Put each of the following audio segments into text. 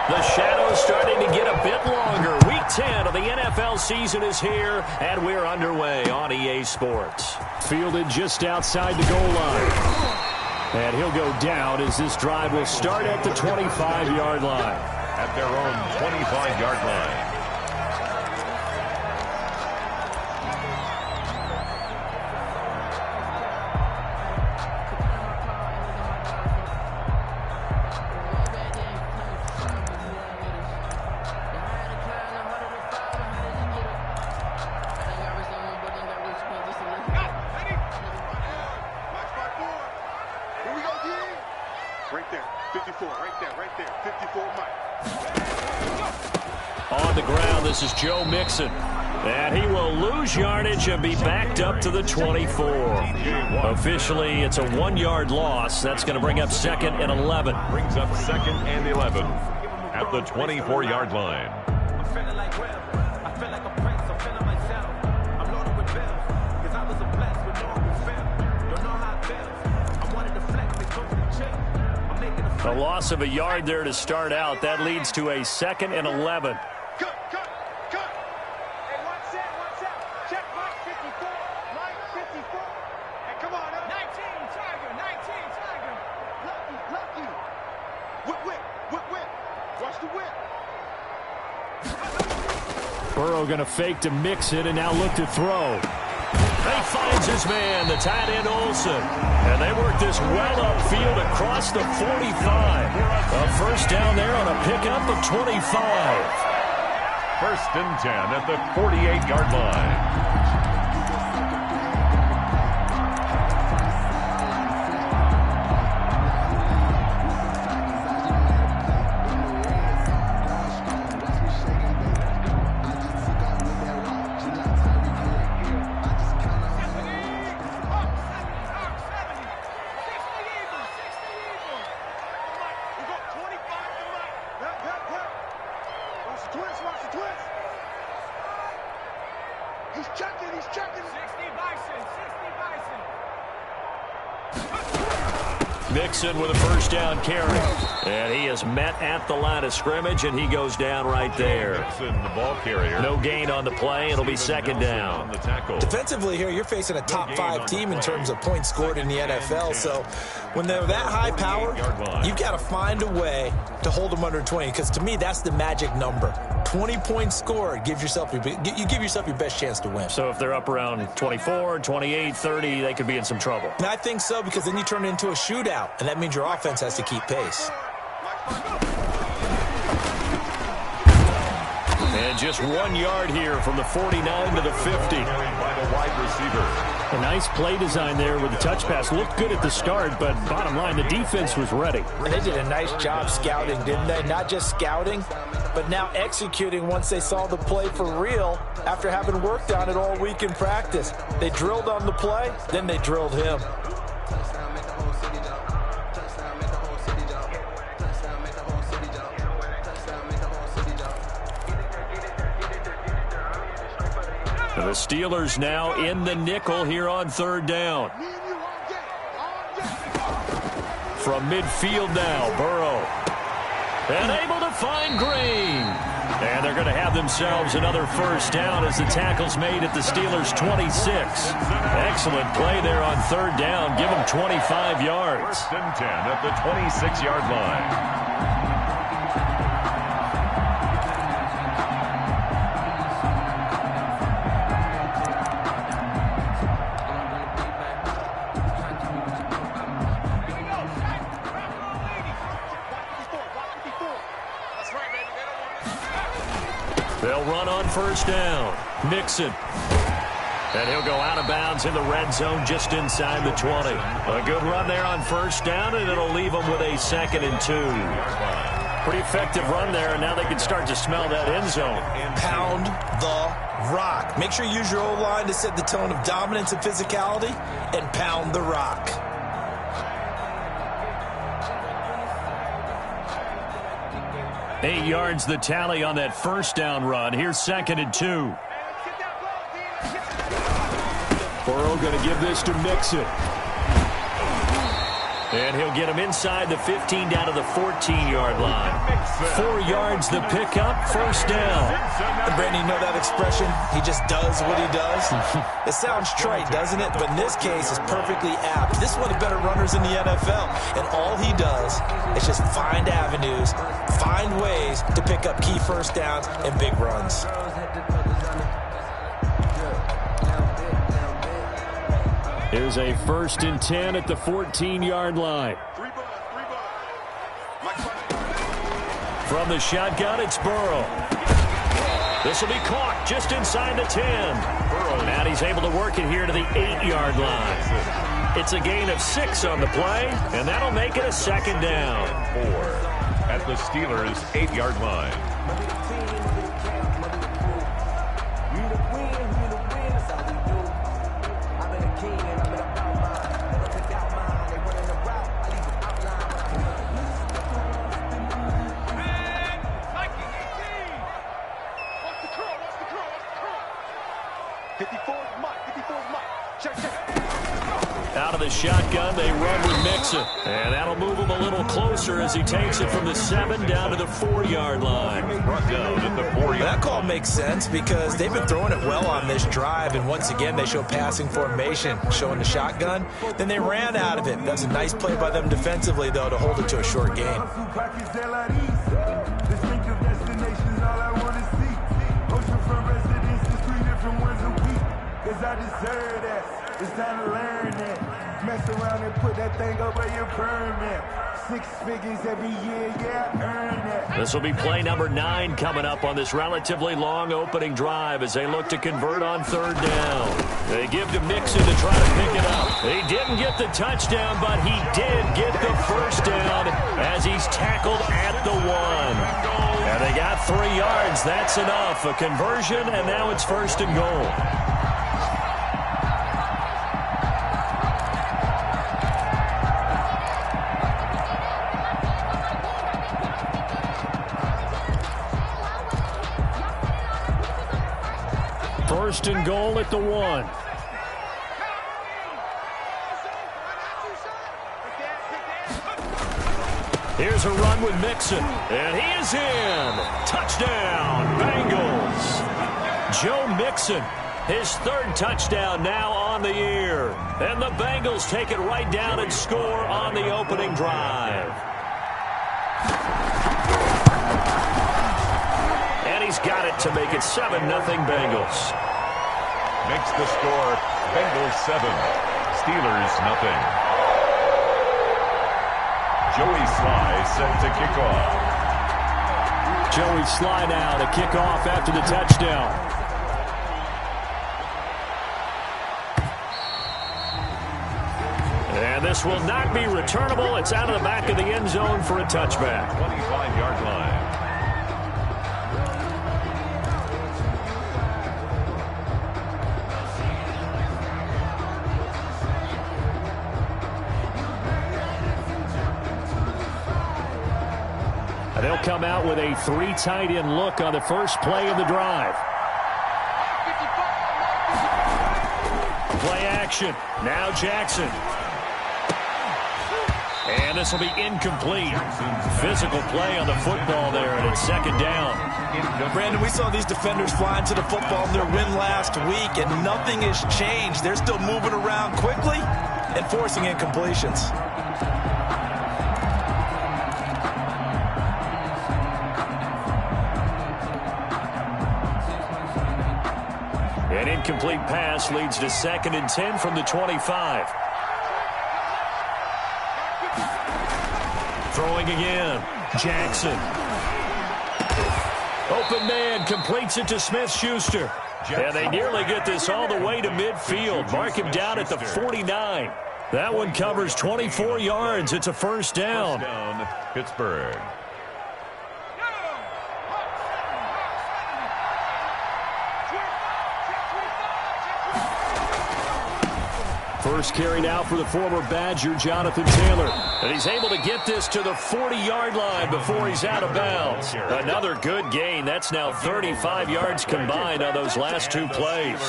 The shadow's starting to get a bit longer. Week 10 of the NFL season is here, and we're underway on EA Sports. Fielded just outside the goal line. And he'll go down as this drive will start at the 25-yard line. At their own 25-yard line. Right there, 54, right there, 54, Mike. On the ground, this is Joe Mixon. And he will lose yardage and be backed up to the 24. Officially, it's a 1-yard loss. That's going to bring up 2nd and 11. Brings up 2nd and 11 at the 24-yard line. A loss of a yard there to start out. That leads to a 2nd and 11. Cut. Hey, one set. Check Mike 54. Mike 54. Hey, come on. 19, Tiger. Lucky. Whip. Watch the whip. Burrow going to fake to Mixon and now look to throw. He finds his man, the tight end Olsen. And they work this well upfield across the 45. A first down there on a pickup of 25. 1st and 10 at the 48-yard line. Watch the twist. He's checking. 60 Bison. Mixon with a first down carry. And he is met at the line of scrimmage, and he goes down right there. Mixon, the ball carrier. No gain on the play. It'll be 2nd down. On the tackle. Defensively here, you're facing a top 5 team in terms of points scored in the NFL. So when they're that high powered, you've got to find a way to hold them under 20. Because to me, that's the magic number. 20 points scored, you give yourself your best chance to win. So if they're up around 24, 28, 30, they could be in some trouble. And I think so, because then you turn it into a shootout, and that means your offense has to keep pace. And just 1 yard here from the 49 to the 50. By the wide receiver. A nice play design there with the touch pass. Looked good at the start, but bottom line, the defense was ready. And they did a nice job scouting, didn't they? Not just scouting, but now executing once they saw the play for real after having worked on it all week in practice. They drilled on the play, then they drilled him. The Steelers now in the nickel here on 3rd down. From midfield now, Burrow. And able to find Green. And they're going to have themselves another first down as the tackle's made at the Steelers' 26. Excellent play there on 3rd down. Give them 25 yards. 1st and 10 at the 26-yard line. They'll run on 1st down. Mixon. And he'll go out of bounds in the red zone just inside the 20. A good run there on 1st down, and it'll leave them with a 2nd and 2. Pretty effective run there, and now they can start to smell that end zone. Pound the rock. Make sure you use your O-line to set the tone of dominance and physicality, and pound the rock. Eight yards the tally on that 1st down run. Here's 2nd and 2. Burrow going to give this to Mixon. And he'll get him inside the 15 down to the 14-yard line. 4 yards the pickup, first down. And Brandon, you know that expression? He just does what he does? It sounds trite, doesn't it? But in this case, it's perfectly apt. This is one of the better runners in the NFL. And all he does is just find avenues, find ways to pick up key first downs and big runs. Here's a 1st and 10 at the 14-yard line. From the shotgun, it's Burrow. This will be caught just inside the 10. And he's able to work it here to the 8-yard line. It's a gain of 6 on the play, and that'll make it a 2nd down. 4 at the Steelers' 8-yard line. Out of the shotgun, they run with Mixon. And that'll move him a little closer as he takes it from the 7 down to the 4-yard line. Brought down at the 4-yard. That call makes sense because they've been throwing it well on this drive. And once again, they show passing formation, showing the shotgun. Then they ran out of it. That's a nice play by them defensively, though, to hold it to a short game. I deserve that. It's time to learn that. Mess around and put that thing over your permit. 6 figures every year, yeah, earn that. This will be play number 9 coming up on this relatively long opening drive as they look to convert on 3rd down. They give to Mixon to try to pick it up. He didn't get the touchdown, but he did get the 1st down as he's tackled at the 1. And they got 3 yards. That's enough. A conversion, and now it's 1st and goal. First and goal at the 1. Here's a run with Mixon, and he is in. Touchdown, Bengals. Joe Mixon, his 3rd touchdown now on the year. And the Bengals take it right down and score on the opening drive. And he's got it to make it 7-0 Bengals. Makes the score Bengals 7, Steelers 0. Joey Sly set to kick off. Joey Sly now to kick off after the touchdown. And this will not be returnable. It's out of the back of the end zone for a touchback. 25-yard line. They'll come out with a 3 tight end look on the first play of the drive. Play action. Now Jackson. And this will be incomplete. Physical play on the football there, and it's 2nd down. Brandon, we saw these defenders flying to the football in their win last week, and nothing has changed. They're still moving around quickly and forcing incompletions. An incomplete pass leads to 2nd and 10 from the 25. Throwing again. Jackson. Open man completes it to Smith-Schuster. And they nearly get this all the way to midfield. Mark him down at the 49. That one covers 24 yards. It's a 1st down. First down, Pittsburgh. First carry now for the former Badger, Jonathan Taylor. And he's able to get this to the 40-yard line before he's out of bounds. Another good gain. That's now 35 yards combined on those last two plays.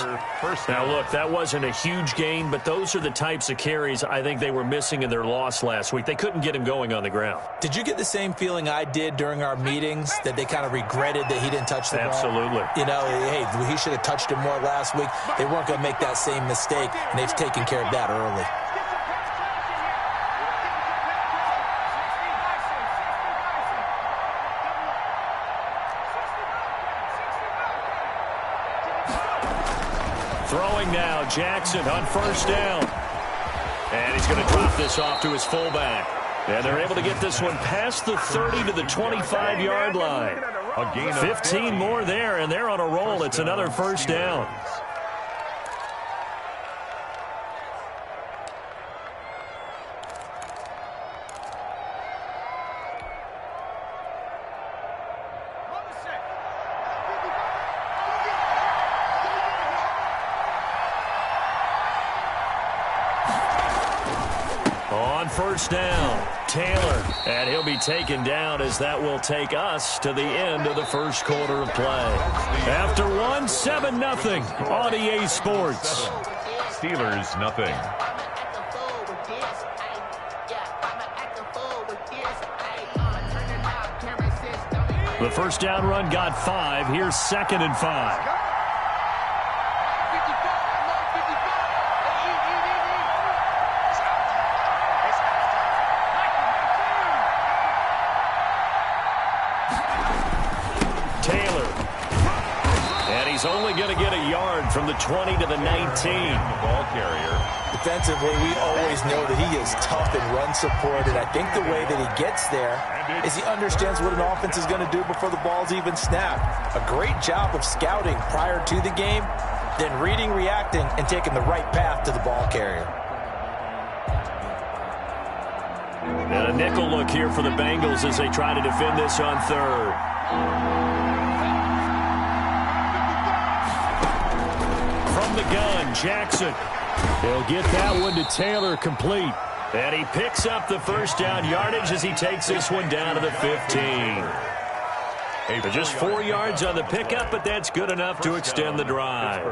Now, look, that wasn't a huge gain, but those are the types of carries I think they were missing in their loss last week. They couldn't get him going on the ground. Did you get the same feeling I did during our meetings, that they kind of regretted that he didn't touch the ball? Absolutely. You know, hey, he should have touched it more last week. They weren't going to make that same mistake, and they've taken care of that early. Throwing now, Jackson on first down. And he's going to drop this off to his fullback. And they're able to get this one past the 30 to the 25-yard line. 15 more there, and they're on a roll. It's another first down. First down, Taylor, and he'll be taken down as that will take us to the end of the first quarter of play. After one, 7-0 on EA Sports. Steelers, nothing. The first down run got 5. Here's 2nd and 5. He's only going to get a yard from the 20 to the 19. Ball carrier. Defensively, we always know that he is tough and run support, and I think the way that he gets there is he understands what an offense is going to do before the ball's even snapped. A great job of scouting prior to the game, then reading, reacting, and taking the right path to the ball carrier. And a nickel look here for the Bengals as they try to defend this on third. From the gun, Jackson. He'll get that one to Taylor complete. And he picks up the first down yardage as he takes this one down to the 15. Just 4 yards on the pickup, but that's good enough to extend the drive.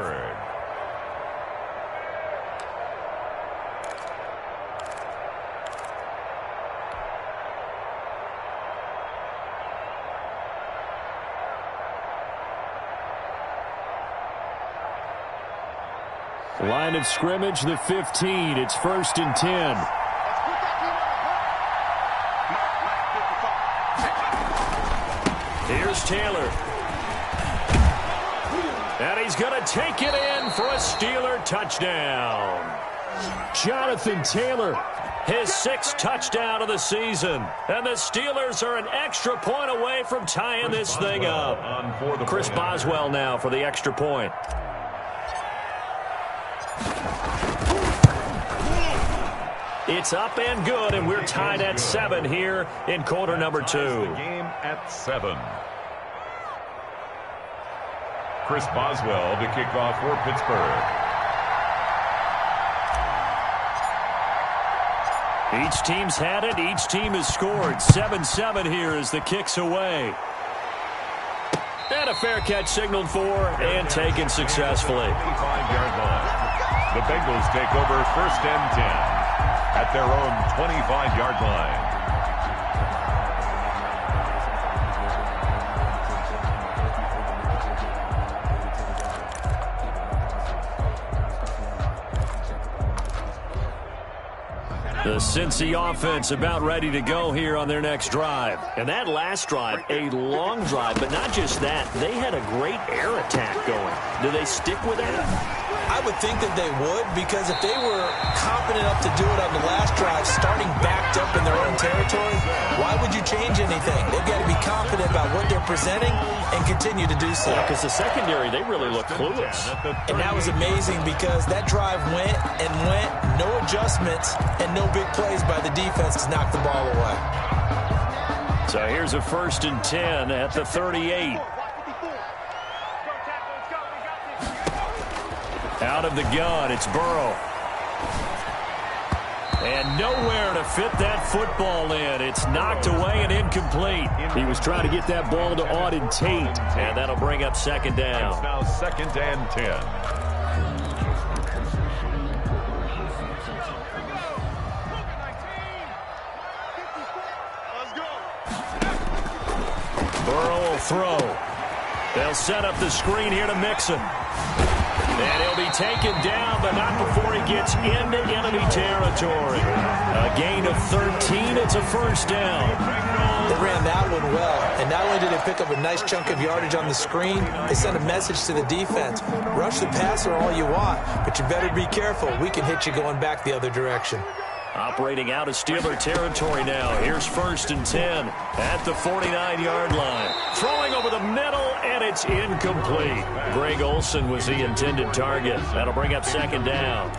Line of scrimmage, the 15. It's 1st and 10. Here's Taylor. And he's going to take it in for a Steeler touchdown. Jonathan Taylor, his 6th touchdown of the season. And the Steelers are an extra point away from tying this thing up. Chris Boswell now for the extra point. It's up and good, and we're tied at 7 here in quarter number 2. The game at 7. Chris Boswell to kick off for Pittsburgh. Each team's had it. Each team has scored. 7-7 here as the kick's away. And a fair catch signaled for and taken successfully. 25-yard line. The Bengals take over 1st and 10. At their own 25-yard line. The Cincy offense about ready to go here on their next drive. And that last drive, a long drive, but not just that. They had a great air attack going. Do they stick with that? I would think that they would, because if they were confident enough to do it on the last drive, starting backed up in their own territory, why would you change anything? They've got to be confident about what they're presenting and continue to do so. Because the secondary, they really look clueless. And that was amazing because that drive went and went, no adjustments, and no big plays by the defense to knock the ball away. So here's a 1st and 10 at the 38. Out of the gun, it's Burrow. And nowhere to fit that football in. It's knocked away and incomplete. He was trying to get that ball to Auden Tate, and that'll bring up second down. It's now 2nd and 10. Burrow will throw. They'll set up the screen here to Mixon. And he'll be taken down, but not before he gets into enemy territory. A gain of 13. It's a first down. They ran that one well, and not only did they pick up a nice chunk of yardage on the screen, they sent a message to the defense. Rush the passer all you want, but you better be careful. We can hit you going back the other direction. Operating out of Steeler territory now. Here's 1st and 10 at the 49-yard line. Throwing over the middle, and it's incomplete. Greg Olsen was the intended target. That'll bring up second down.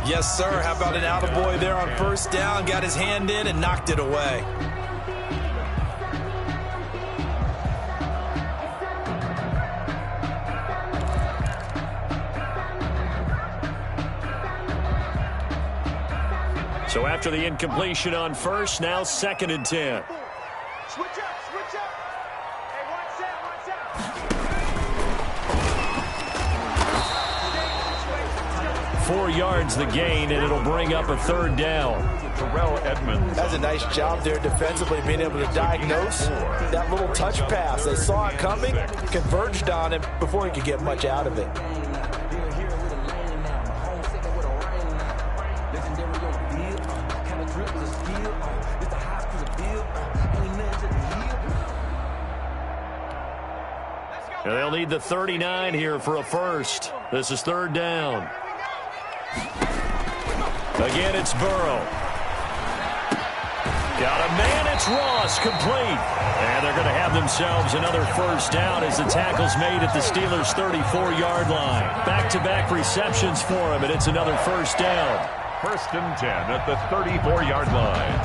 Yes, sir. How about an attaboy there on first down? Got his hand in and knocked it away. So after the incompletion on first, now 2nd and 10. Switch up, switch up. Hey, one set. 4 yards the gain, and it'll bring up a 3rd down. Terrell Edmonds. That's a nice job there defensively, being able to diagnose that little touch pass. They saw it coming, converged on him before he could get much out of it. And they'll need the 39 here for a first. This is 3rd down. Again, it's Burrow. Got a man, it's Ross, complete. And they're going to have themselves another first down as the tackle's made at the Steelers' 34-yard line. Back-to-back receptions for him, and it's another first down. 1st and 10 at the 34-yard line.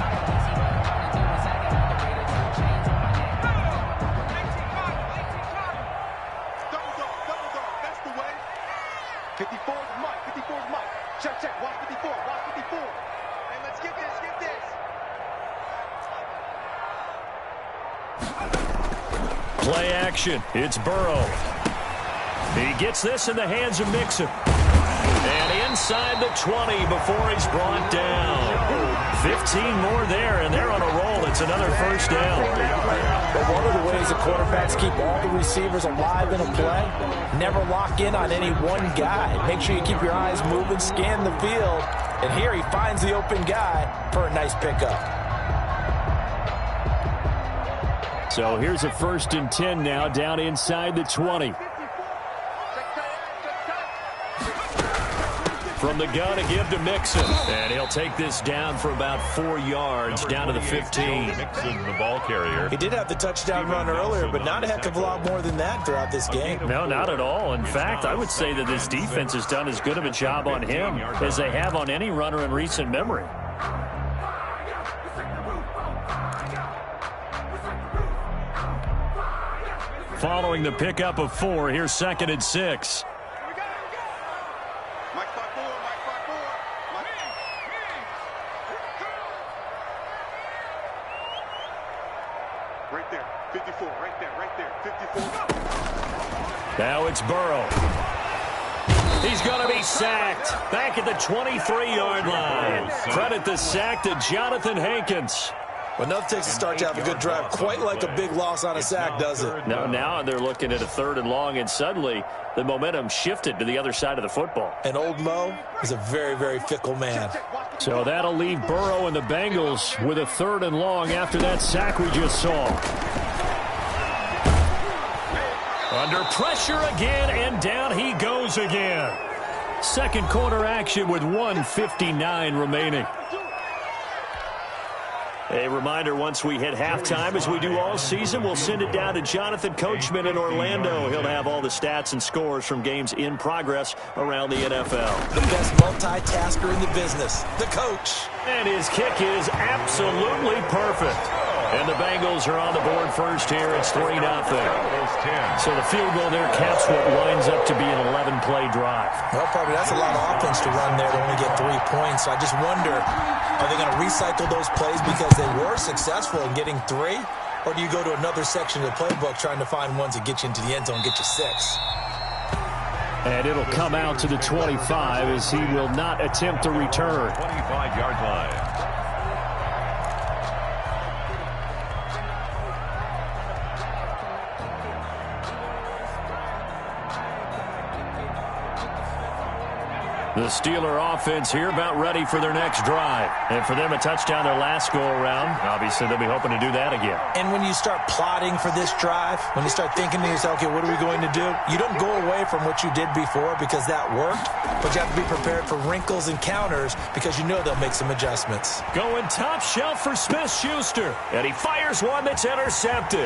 Play action. It's Burrow. He gets this in the hands of Mixon. And inside the 20 before he's brought down. 15 more there, and they're on a roll. It's another first down. But one of the ways the quarterbacks keep all the receivers alive in a play, never lock in on any one guy. Make sure you keep your eyes moving, scan the field. And here he finds the open guy for a nice pickup. So here's a 1st and 10 now, down inside the 20. From the gun to give to Mixon. And he'll take this down for about 4 yards, down to the 15. Mixon, the ball carrier. He did have the touchdown run earlier, but not a heck of a lot more than that throughout this game. No, not at all. In fact, I would say that this defense has done as good of a job on him as they have on any runner in recent memory. Following the pickup of 4, here's 2nd and 6. Right there, 54, right there, 54. Now it's Burrow. He's going to be sacked back at the 23-yard line. Credit the sack to Jonathan Hankins. Well, enough takes to start to have a good drive. Quite like a big loss on a sack, does it? Now they're looking at a 3rd and long, and suddenly the momentum shifted to the other side of the football. And old Mo is a very, very fickle man. So that'll leave Burrow and the Bengals with a 3rd and long after that sack we just saw. Under pressure again, and down he goes again. Second quarter action with 1:59 remaining. A reminder, once we hit halftime, as we do all season, we'll send it down to Jonathan Coachman in Orlando. He'll have all the stats and scores from games in progress around the NFL. The best multitasker in the business, the coach. And his kick is absolutely perfect. And the Bengals are on the board first here. It's 3-0. So the field goal there caps what winds up to be an 11-play drive. Well, probably that's a lot of offense to run there to only get 3 points. So I just wonder Are they going to recycle those plays because they were successful in getting 3? Or do you go to another section of the playbook trying to find ones that get you into the end zone and get you 6? And it'll come out to the 25 as he will not attempt to return. 25-yard line. The Steeler offense here about ready for their next drive. And for them, a touchdown their last go-around. Obviously, they'll be hoping to do that again. And when you start plotting for this drive, when you start thinking to yourself, okay, what are we going to do? You don't go away from what you did before because that worked, but you have to be prepared for wrinkles and counters because you know they'll make some adjustments. Going top shelf for Smith-Schuster. And he fires one that's intercepted.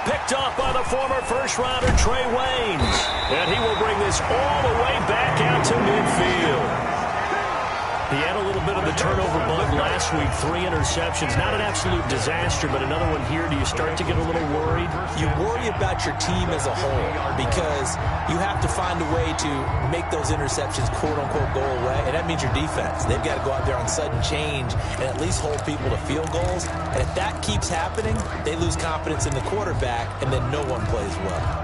Picked off by the former first-rounder Trey Waynes. And he will bring this all the way back out to midfield. He had a little bit of the turnover bug last week. 3 interceptions. Not an absolute disaster, but another one here. Do you start to get a little worried? You worry about your team as a whole because you have to find a way to make those interceptions, quote-unquote, go away. And that means your defense. They've got to go out there on sudden change and at least hold people to field goals. And if that keeps happening, they lose confidence in the quarterback, and then no one plays well.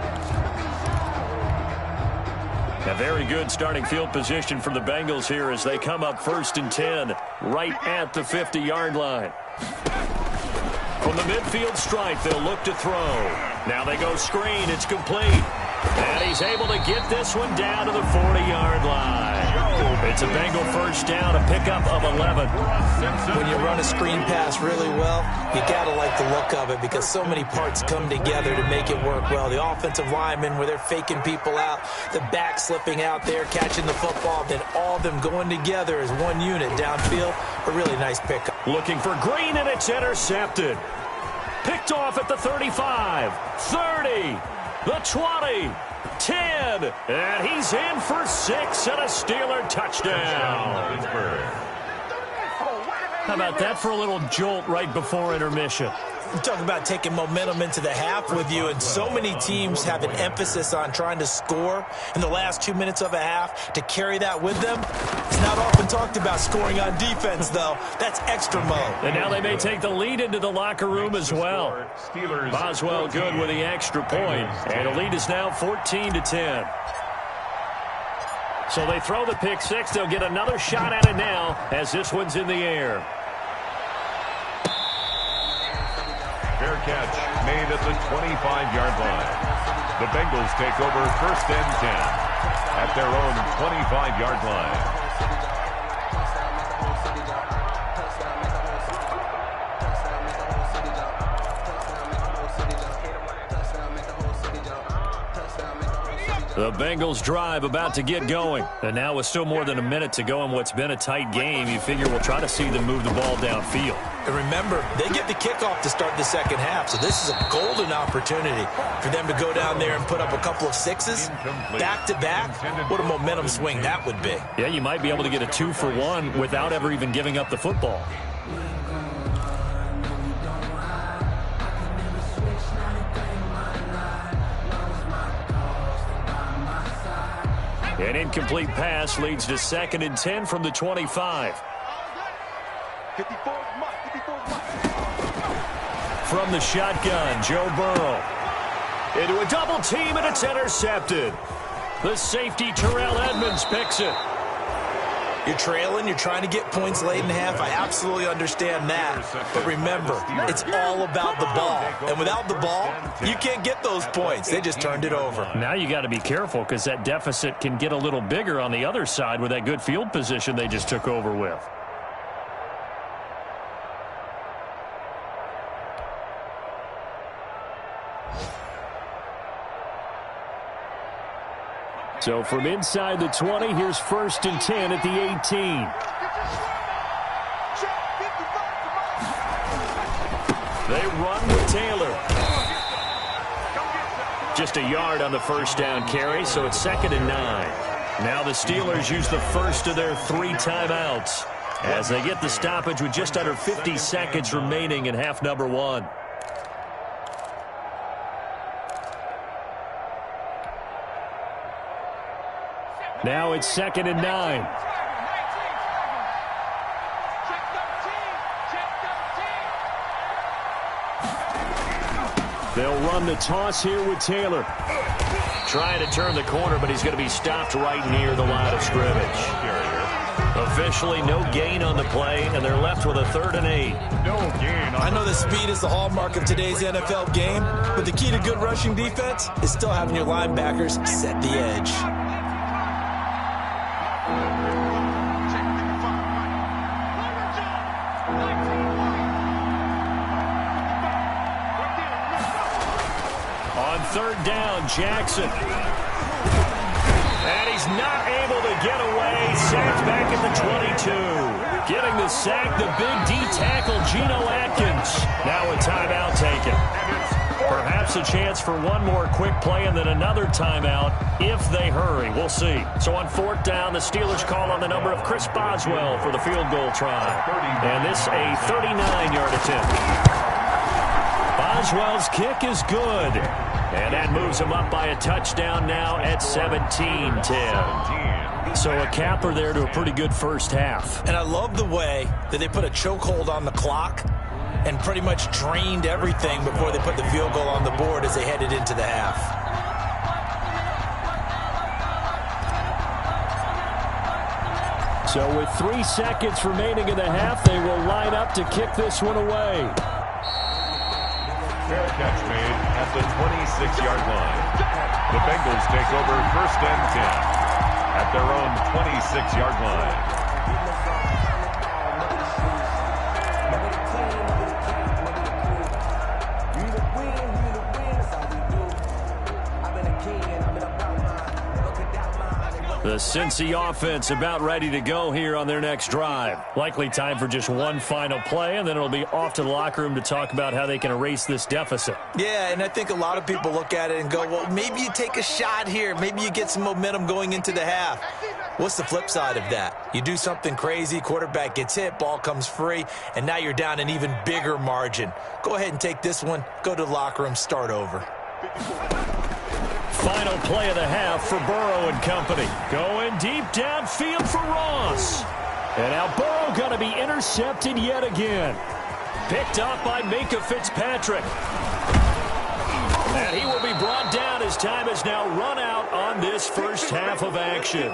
A very good starting field position for the Bengals here as they come up 1st and 10 right at the 50-yard line. From the midfield stripe, they'll look to throw. Now they go screen. It's complete. And he's able to get this one down to the 40-yard line. It's a Bengal first down, a pickup of 11. When you run a screen pass really well, you got to like the look of it because so many parts come together to make it work well. The offensive linemen where they're faking people out, the back slipping out there, catching the football, then all of them going together as one unit downfield. A really nice pickup. Looking for Green, and it's intercepted. Picked off at the 35, 30, the 20, 10, and he's in for 6 and a Steeler touchdown. How about that for a little jolt right before intermission? You talk about taking momentum into the half with you, and so many teams have an emphasis on trying to score in the last 2 minutes of a half to carry that with them. It's not often talked about scoring on defense, though. That's extra mode. And now they may take the lead into the locker room as well. Boswell good with the extra point, and the lead is now 14-10. So they throw the pick 6. They'll get another shot at it now as this one's in the air. Fair catch made at the 25-yard line. The Bengals take over 1st and 10 at their own 25-yard line. The Bengals drive about to get going. And now with still more than a minute to go in what's been a tight game, you figure we'll try to see them move the ball downfield. And remember, they get the kickoff to start the second half, so this is a golden opportunity for them to go down there and put up a couple of 6s back-to-back. What a momentum swing that would be. Yeah, you might be able to get a 2-for-1 without ever even giving up the football. An incomplete pass leads to 2nd and 10 from the 25. From the shotgun, Joe Burrow. Into a double team, and it's intercepted. The safety, Terrell Edmonds, picks it. You're trailing, you're trying to get points late in half. I absolutely understand that. But remember, it's all about the ball. And without the ball, you can't get those points. They just turned it over. Now you got to be careful because that deficit can get a little bigger on the other side with that good field position they just took over with. So from inside the 20, here's 1st and 10 at the 18. They run with Taylor. Just a yard on the first down carry, so it's 2nd and 9. Now the Steelers use the first of their 3 timeouts as they get the stoppage with just under 50 seconds remaining in half number 1. Now it's 2nd and 9. They'll run the toss here with Taylor. Trying to turn the corner, but he's going to be stopped right near the line of scrimmage. Officially no gain on the play, and they're left with a 3rd and 8. No gain. I know that speed is the hallmark of today's NFL game, but the key to good rushing defense is still having your linebackers set the edge. On 3rd down, Jackson. And he's not able to get away. Sacked back at the 22. Getting the sack, the big D tackle, Geno Atkins. Now a timeout taken. Perhaps a chance for one more quick play and then another timeout if they hurry. We'll see. So on 4th down, the Steelers call on the number of Chris Boswell for the field goal try. And this a 39-yard attempt. Boswell's kick is good. And that moves him up by a touchdown now at 17-10. So a capper there to a pretty good first half. And I love the way that they put a chokehold on the clock and pretty much drained everything before they put the field goal on the board as they headed into the half. So with 3 seconds remaining in the half, they will line up to kick this one away. Fair catch made at the 26-yard line. The Bengals take over 1st and 10 at their own 26-yard line. The Cincy offense about ready to go here on their next drive. Likely time for just one final play, and then it'll be off to the locker room to talk about how they can erase this deficit. Yeah, and I think a lot of people look at it and go, well, maybe you take a shot here. Maybe you get some momentum going into the half. What's the flip side of that? You do something crazy, quarterback gets hit, ball comes free, and now you're down an even bigger margin. Go ahead and take this one, go to the locker room, start over. Final play of the half for Burrow and company. Going deep downfield for Ross. And now Burrow going to be intercepted yet again. Picked off by Minka Fitzpatrick. And he will be brought down as time has now run out on this first half of action.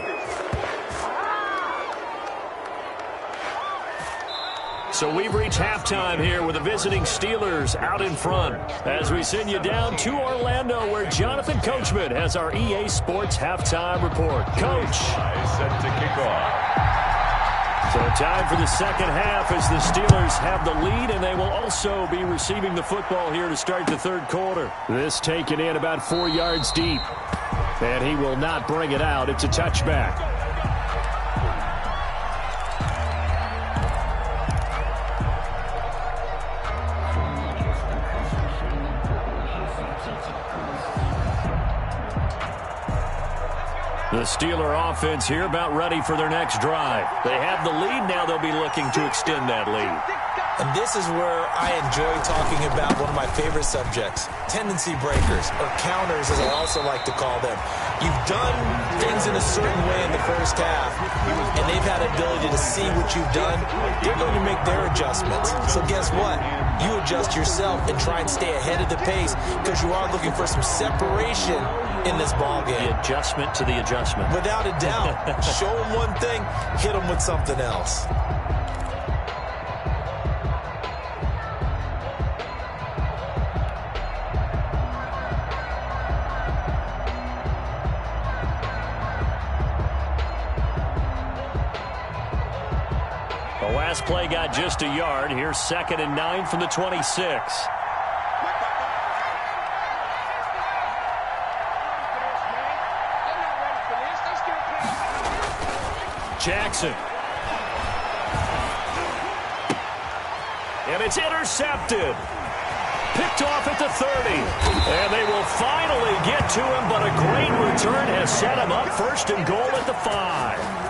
So we've reached halftime here with the visiting Steelers out in front as we send you down to Orlando where Jonathan Coachman has our EA Sports halftime report. Coach. Set to kick off. So time for the second half as the Steelers have the lead, and they will also be receiving the football here to start the 3rd quarter. This taken in about 4 yards deep. And he will not bring it out. It's a touchback. The Steeler offense here about ready for their next drive. They have the lead. Now they'll be looking to extend that lead. And this is where I enjoy talking about one of my favorite subjects, tendency breakers, or counters as I also like to call them. You've done things in a certain way in the first half, and they've had the ability to see what you've done. They're going to make their adjustments. So guess what? You adjust yourself and try and stay ahead of the pace because you are looking for some separation in this ballgame. The adjustment to the adjustment. Without a doubt. Show them one thing, hit them with something else. The last play got just a yard. Here's 2nd and 9 from the 26. Jackson. And it's intercepted. Picked off at the 30. And they will finally get to him, but a great return has set him up 1st and goal at the 5.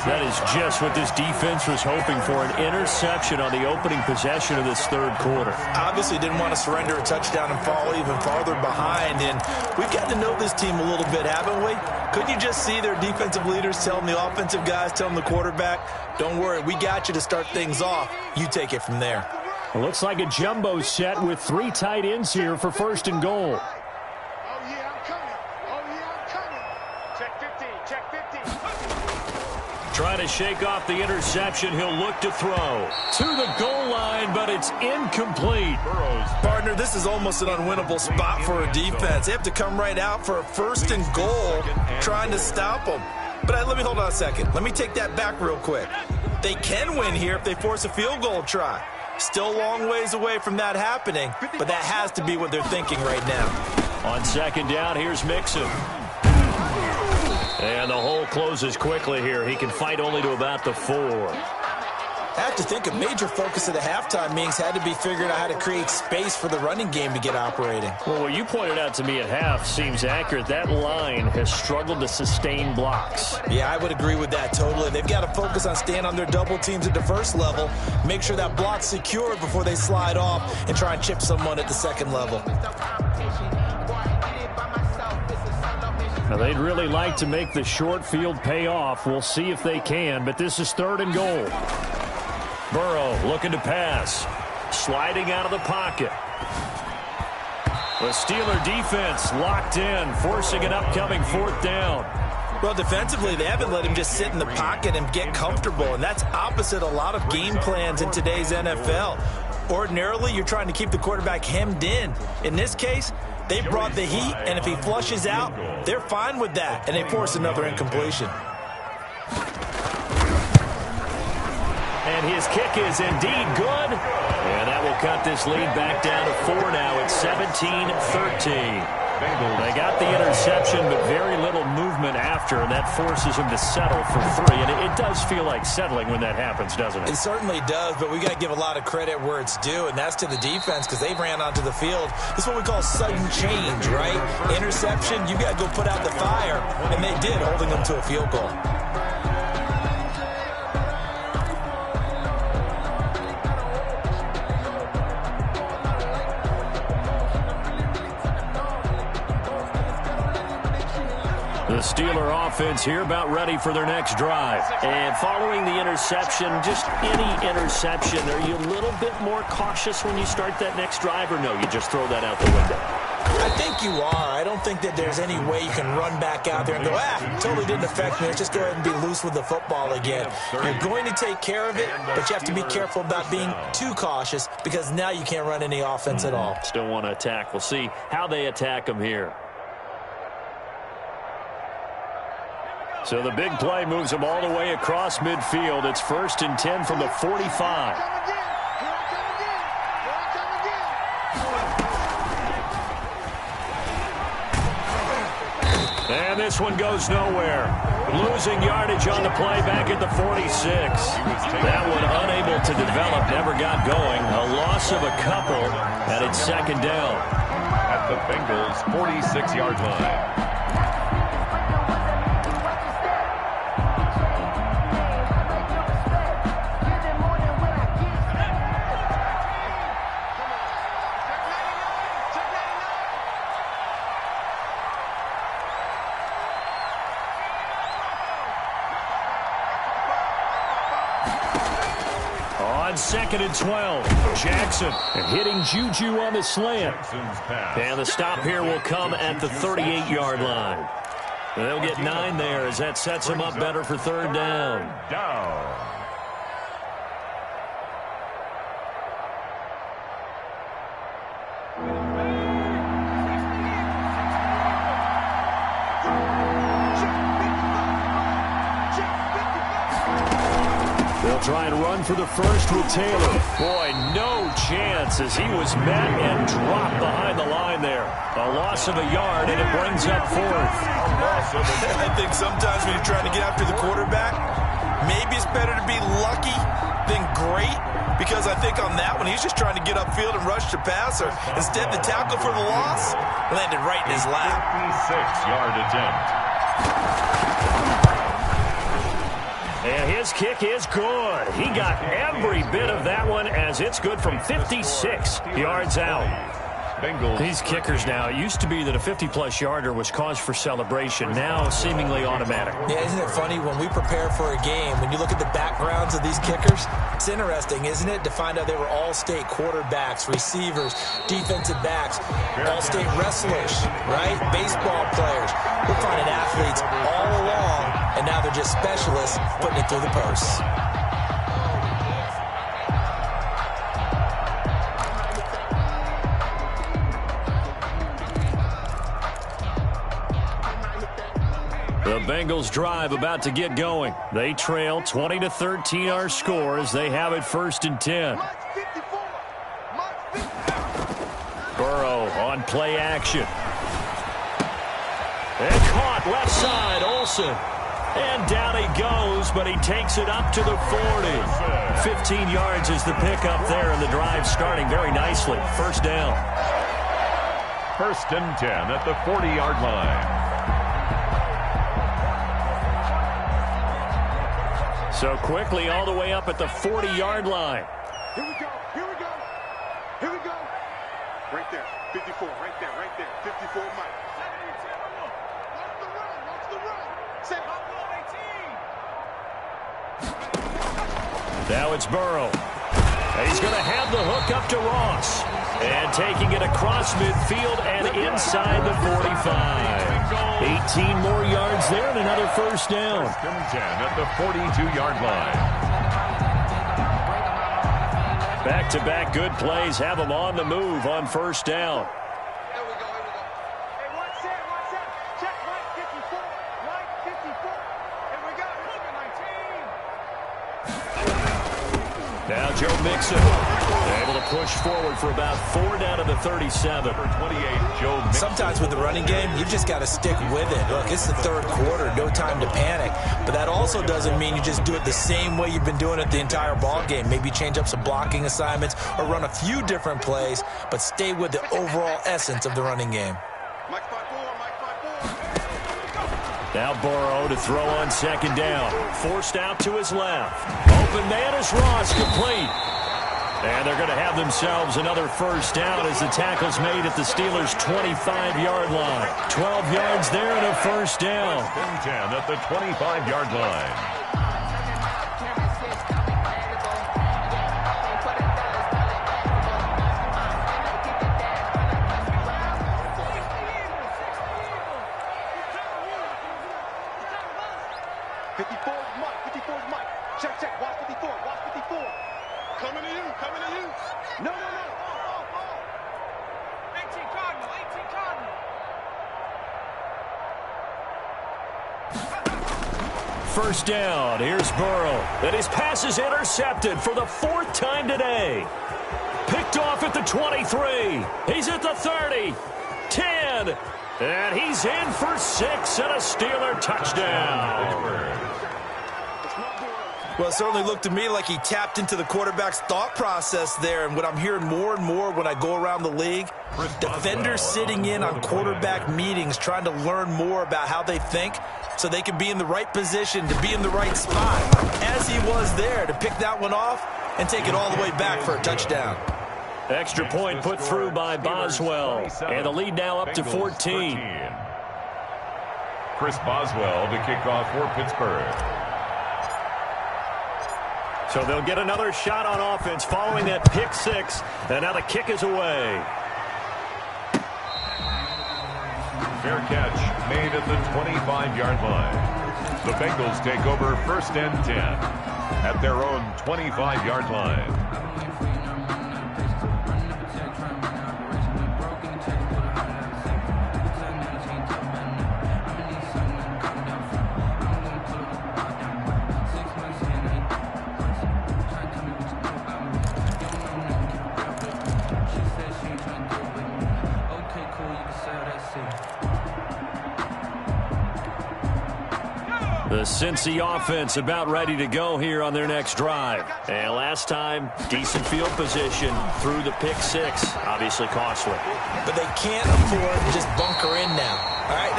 That is just what this defense was hoping for, an interception on the opening possession of this 3rd quarter. Obviously didn't want to surrender a touchdown and fall even farther behind, and we've got to know this team a little bit, haven't we? Couldn't you just see their defensive leaders telling the offensive guys, telling the quarterback, don't worry, we got you to start things off. You take it from there. Looks like a jumbo set with 3 tight ends here for 1st and goal. Trying to shake off the interception. He'll look to throw to the goal line, but it's incomplete. Partner, this is almost an unwinnable spot for a defense. They have to come right out for a 1st and goal trying to stop them. But let me hold on a second. Let me take that back real quick. They can win here if they force a field goal try. Still a long ways away from that happening, but that has to be what they're thinking right now. On 2nd down, here's Mixon. And the hole closes quickly here. He can fight only to about the 4. I have to think a major focus of the halftime meetings had to be figuring out how to create space for the running game to get operating. Well, what you pointed out to me at half seems accurate. That line has struggled to sustain blocks. Yeah, I would agree with that totally. They've got to focus on staying on their double teams at the 1st level, make sure that block's secured before they slide off and try and chip someone at the 2nd level. Now, they'd really like to make the short field pay off. We'll see if they can, but this is 3rd and goal. Burrow looking to pass. Sliding out of the pocket. The Steeler defense locked in, forcing an upcoming 4th down. Well, defensively, they haven't let him just sit in the pocket and get comfortable, and that's opposite a lot of game plans in today's NFL. Ordinarily, you're trying to keep the quarterback hemmed in. In this case, they brought the heat, and if he flushes out, they're fine with that, and they force another incompletion. And his kick is indeed good. And that will cut this lead back down to 4 now. It's 17-13. They got the interception, but very little movement after, and that forces him to settle for 3. And it does feel like settling when that happens, doesn't it? It certainly does, but we got to give a lot of credit where it's due, and that's to the defense because they ran onto the field. This is what we call sudden change, right? Interception, you got to go put out the fire, and they did, holding them to a field goal. The Steeler offense here about ready for their next drive. And following the interception, just any interception, are you a little bit more cautious when you start that next drive, or no, you just throw that out the window? I think you are. I don't think that there's any way you can run back out there and go, totally didn't affect me. Let's just go ahead and be loose with the football again. You're going to take care of it, but you have to be careful about being too cautious because now you can't run any offense at all. Still want to attack. We'll see how they attack them here. So the big play moves them all the way across midfield. It's 1st and 10 from the 45. And this one goes nowhere. Losing yardage on the play back at the 46. That one unable to develop, never got going. A loss of a couple, and it's 2nd down. At the Bengals' 46-yard line. On 2nd and 12, Jackson hitting Juju on the slant. And the stop here will come at the 38-yard line. They'll get 9 there as that sets them up better for 3rd down. They'll try and run for the first with Taylor. Boy, no chance as he was met and dropped behind the line there. A loss of a yard, and it brings up 4th. I think sometimes when you're trying to get after the quarterback, maybe it's better to be lucky than great, because I think on that one, he's just trying to get upfield and rush the passer. Instead, the tackle for the loss landed right in his lap. 56-yard attempt. And his kick is good. He got every bit of that one as it's good from 56 yards out. Bengals. These kickers now, it used to be that a 50-plus yarder was cause for celebration. Now seemingly automatic. Yeah, isn't it funny when we prepare for a game, when you look at the backgrounds of these kickers, it's interesting, isn't it, to find out they were all-state quarterbacks, receivers, defensive backs, all-state wrestlers, right? Baseball players. We're finding athletes all along, and now they're just specialists putting it through the posts. The Bengals drive about to get going. They trail 20-13 our score as they have it 1st and 10. Burrow on play action. And caught left side, Olsen. And down he goes, but he takes it up to the 40. 15 yards is the pickup there, and the drive starting very nicely. 1st down. 1st and 10 at the 40-yard line. So quickly all the way up at the 40-yard line. Here we go. Here we go. Here we go. Right there. 54. Right there. Right there. 54, Mike. 72. Watch the run. Watch the run. Say, now it's Burrow. And he's going to have the hook up to Ross. And taking it across midfield and inside the 45. 18 more yards there and another 1st down. 1st and 10 at the 42-yard line. Back-to-back good plays have them on the move on 1st down. Here we go. Here we go. Hey, one set. Check Mike 54. Mike 54. Here we go. Look at 19. Now Joe Mixon able to push forward for about 4 down to the 37. Number 28, Joe Mixon. Sometimes with the running game, you just got to stick with it. Look, it's the 3rd quarter, no time to panic. But that also doesn't mean you just do it the same way you've been doing it the entire ball game. Maybe change up some blocking assignments or run a few different plays, but stay with the overall essence of the running game. Mike 5-4. Mike 5-4. Now Burrow to throw on 2nd down. Forced out to his left. Open man is Ross, complete. And they're going to have themselves another 1st down as the tackle's made at the Steelers' 25-yard line. 12 yards there and a 1st down. 1st and 10 at the 25-yard line. Check. Watch 54. Watch 54. Coming to you. No. 18 Cardinal. 18 Cardinal. 1st down. Here's Burrow. And his pass is intercepted for the 4th time today. Picked off at the 23. He's at the 30. 10. And he's in for 6 and a Steeler touchdown. Well, it certainly looked to me like he tapped into the quarterback's thought process there. And what I'm hearing more and more when I go around the league, defenders sitting in on quarterback meetings trying to learn more about how they think so they can be in the right position to be in the right spot, as he was there to pick that one off and take it all the way back for a touchdown. Extra point put through by Boswell. And the lead now up to 14. Chris Boswell to kick off for Pittsburgh. So they'll get another shot on offense following that pick 6. And now the kick is away. Fair catch made at the 25-yard line. The Bengals take over 1st and 10 at their own 25-yard line. The Cincy offense about ready to go here on their next drive. And last time, decent field position through the pick six. Obviously costly. But they can't afford to just bunker in now. All right,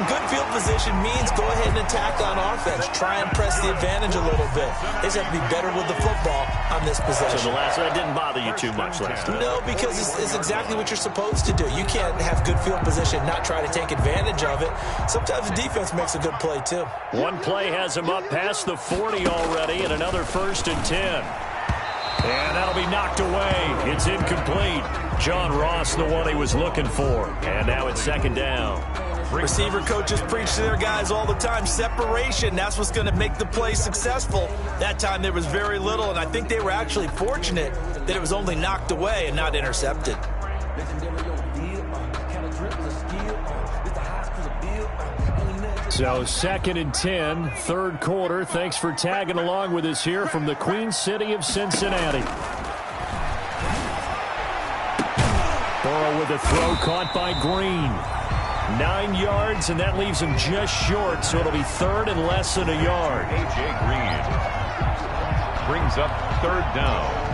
good field position means go ahead and attack on offense. Try and press the advantage a little bit. They just have to be better with the football on this possession. So that didn't bother you too much last time? No, because it's exactly what you're supposed to do. You can't have good field position and not try to take advantage of it. Sometimes the defense makes a good play, too. One play has him up past the 40 already, and another 1st and 10. And that'll be knocked away. It's incomplete. John Ross, the one he was looking for. And now it's 2nd down. Receiver coaches preach to their guys all the time. Separation, that's what's going to make the play successful. That time there was very little, and I think they were actually fortunate that it was only knocked away and not intercepted. So 2nd and 10, 3rd quarter. Thanks for tagging along with us here from the Queen City of Cincinnati. Burrow with a throw caught by Green. 9 yards, and that leaves him just short, so it'll be 3rd and less than a yard. A.J. Green brings up 3rd down.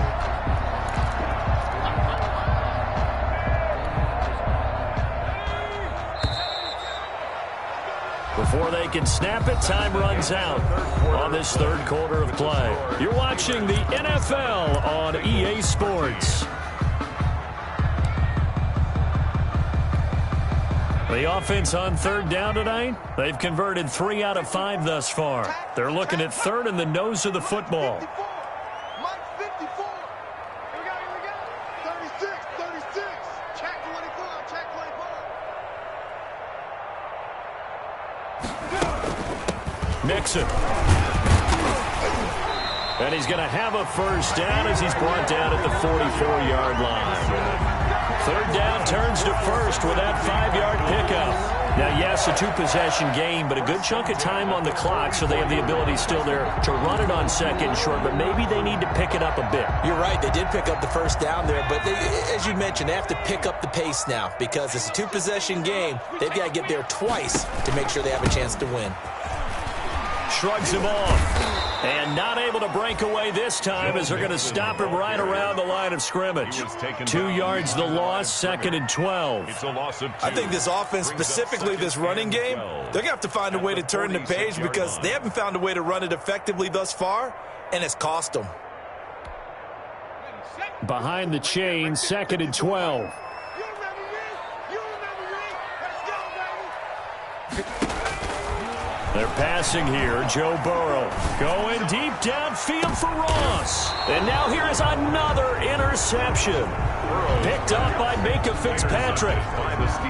Before they can snap it, time runs out on this 3rd quarter of play. You're watching the NFL on EA Sports. The offense on 3rd down tonight, they've converted 3 out of 5 thus far. They're looking at 3rd in the nose of the football. Mike 54. Here we go. 36. Check 24. Mixon. And he's going to have a 1st down as he's brought down at the 44-yard line. 3rd down turns to 1st with that 5-yard pickup. Now, yes, a 2-possession game, but a good chunk of time on the clock, so they have the ability still there to run it on 2nd and short, but maybe they need to pick it up a bit. You're right. They did pick up the 1st down there, but as you mentioned, they have to pick up the pace now because it's a 2-possession game. They've got to get there twice to make sure they have a chance to win. Shrugs him off. And not able to break away this time as they're going to stop him right around the line of scrimmage. 2 yards the loss, 2nd and 12. It's a loss of 2. I think this offense, specifically this running game, they're going to have to find a way to turn the page because they haven't found a way to run it effectively thus far, and it's cost them. Behind the chain, 2nd and 12. You remember me? Let's go, baby. They're passing here. Joe Burrow going deep downfield for Ross. And now here is another interception. Picked up by Minka Fitzpatrick.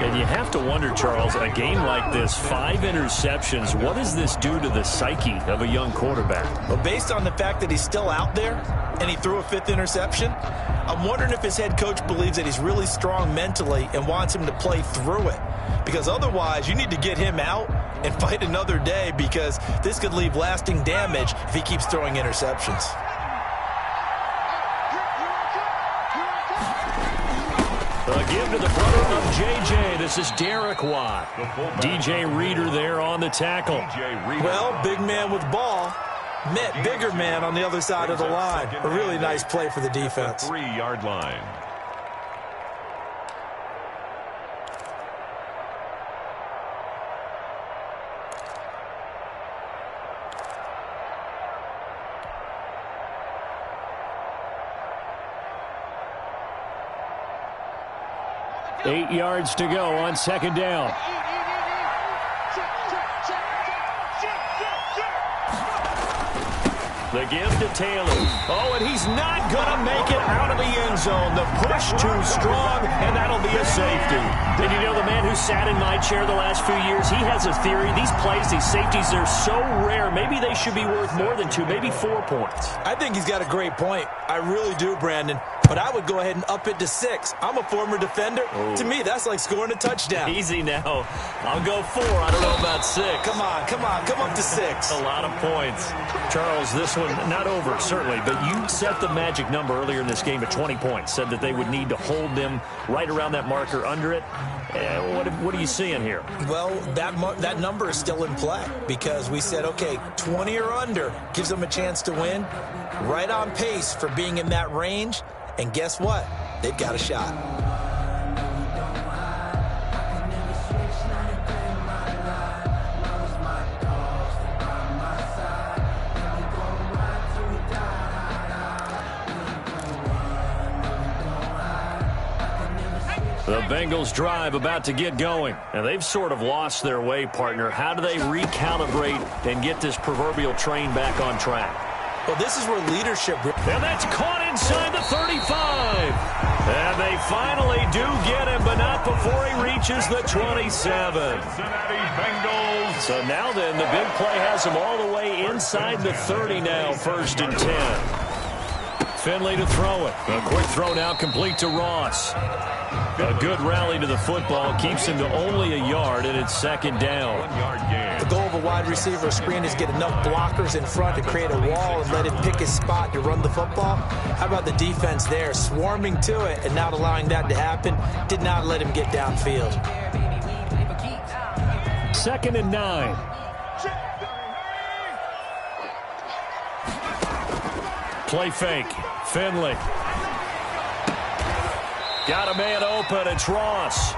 And you have to wonder, Charles, a game like this, 5 interceptions, what does this do to the psyche of a young quarterback? Well, based on the fact that he's still out there and he threw a 5th interception, I'm wondering if his head coach believes that he's really strong mentally and wants him to play through it. Because otherwise, you need to get him out and fight another day because this could leave lasting damage if he keeps throwing interceptions. A give to the brother of J.J. This is Derek Watt. DJ Reader there on the tackle. Well, big man with ball met bigger man on the other side of the line. A really nice play for the defense. 3-yard line. Eight yards to go on 2nd down. The give to Taylor. Oh, and he's not going to make it out of the end zone. The push too strong, and that'll be a safety. And you know, the man who sat in my chair the last few years, he has a theory. These plays, these safeties, they're so rare. Maybe they should be worth more than 2, maybe 4 points. I think he's got a great point. I really do, Brandon. But I would go ahead and up it to 6. I'm a former defender. To me, that's like scoring a touchdown. Easy now. I'll go 4. I don't know about 6. Come on. Come up to 6. A lot of points. Charles, this one Well, not over, certainly, but you set the magic number earlier in this game at 20 points, said that they would need to hold them right around that marker under it. What are you seeing here? Well, that number is still in play because we said, okay, 20 or under gives them a chance to win. Right on pace for being in that range. And guess what? They've got a shot. The Bengals drive about to get going. And they've sort of lost their way, partner. How do they recalibrate and get this proverbial train back on track? Well, this is where leadership... And that's caught inside the 35. And they finally do get him, but not before he reaches the 27. Cincinnati Bengals. So now then, the big play has him all the way inside the 30 now, 1st and 10. Finley to throw it. A quick throw now complete to Ross. A good rally to the football keeps him to only a yard, and it's 2nd down. 1 yard gain. The goal of a wide receiver screen is get enough blockers in front to create a wall and let him pick his spot to run the football. How about the defense there, swarming to it and not allowing that to happen? Did not let him get downfield. 2nd and 9. Play fake. Finley. Got a man open. It's Ross.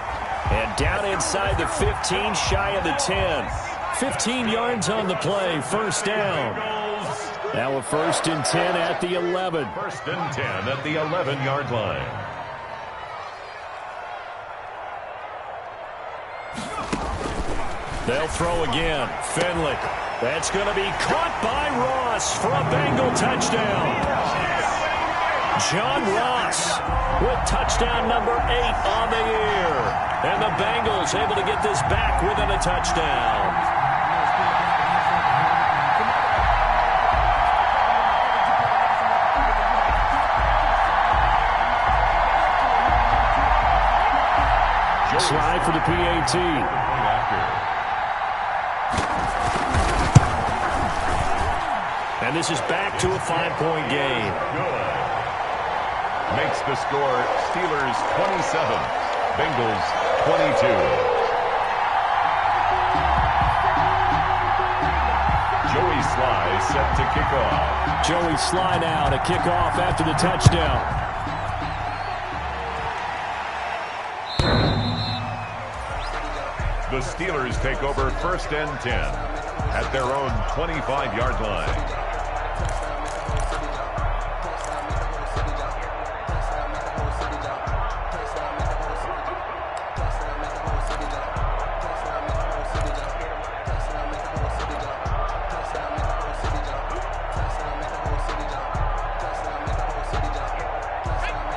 And down inside the 15, shy of the 10. 15 yards on the play. 1st down. Now a 1st and 10 at the 11. 1st and 10 at the 11-yard line. They'll throw again. Finley. That's going to be caught by Ross for a Bengal touchdown. John Ross with touchdown number 8 on the year. And the Bengals able to get this back within a touchdown. Slide for the PAT. And this is back to a 5-point game. Good. Makes the score Steelers 27, Bengals 22. Joey Sly set to kick off. Joey Sly now to kick off after the touchdown. The Steelers take over 1st and 10 at their own 25-yard line.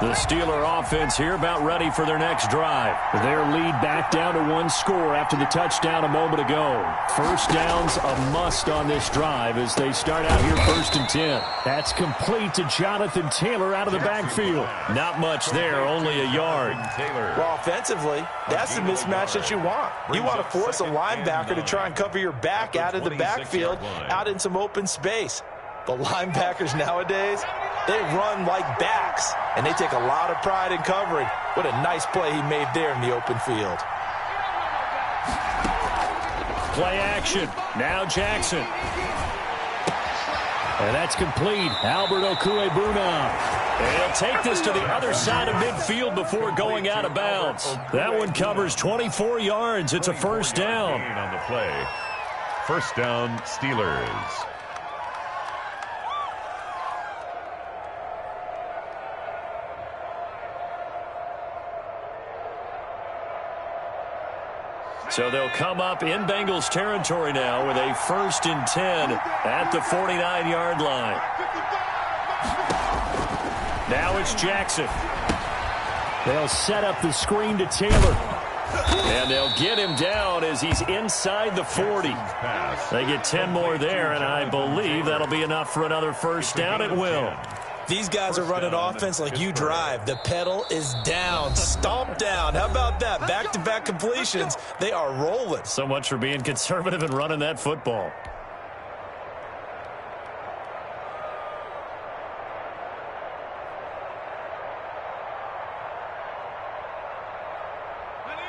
The Steeler offense here about ready for their next drive. Their lead back down to 1 score after the touchdown a moment ago. 1st down's a must on this drive as they start out here 1st and 10. That's complete to Jonathan Taylor out of the backfield. Not much there, only a yard. Well, offensively, that's the mismatch that you want. You want to force a linebacker to try and cover your back out of the backfield, out in some open space. The linebackers nowadays, they run like backs, and they take a lot of pride in covering. What a nice play he made there in the open field. Play action. Now Jackson. And that's complete. Albert Okwuegbunam. And he'll take this to the other side of midfield before going out of bounds. That one covers 24 yards. It's a 1st down. On the play. 1st down, Steelers. So they'll come up in Bengals territory now with a 1st and 10 at the 49-yard line. Now it's Jackson. They'll set up the screen to Taylor. And they'll get him down as he's inside the 40. They get 10 more there, and I believe that'll be enough for another 1st down. It will. These guys are running offense like you drive. The pedal is down, stomp down. How about that? Back-to-back completions. They are rolling. So much for being conservative and running that football.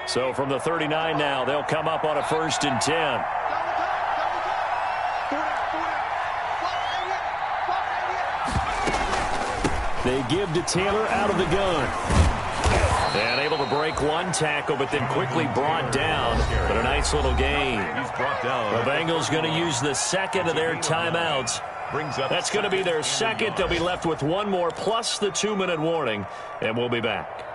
So from the 39 now, they'll come up on a 1st and 10. They give to Taylor out of the gun. And able to break one tackle, but then quickly brought down. But a nice little gain. He's brought down. The Bengals going to use the second of their timeouts. That's going to be their second. They'll be left with one more, plus the 2-minute warning. And we'll be back.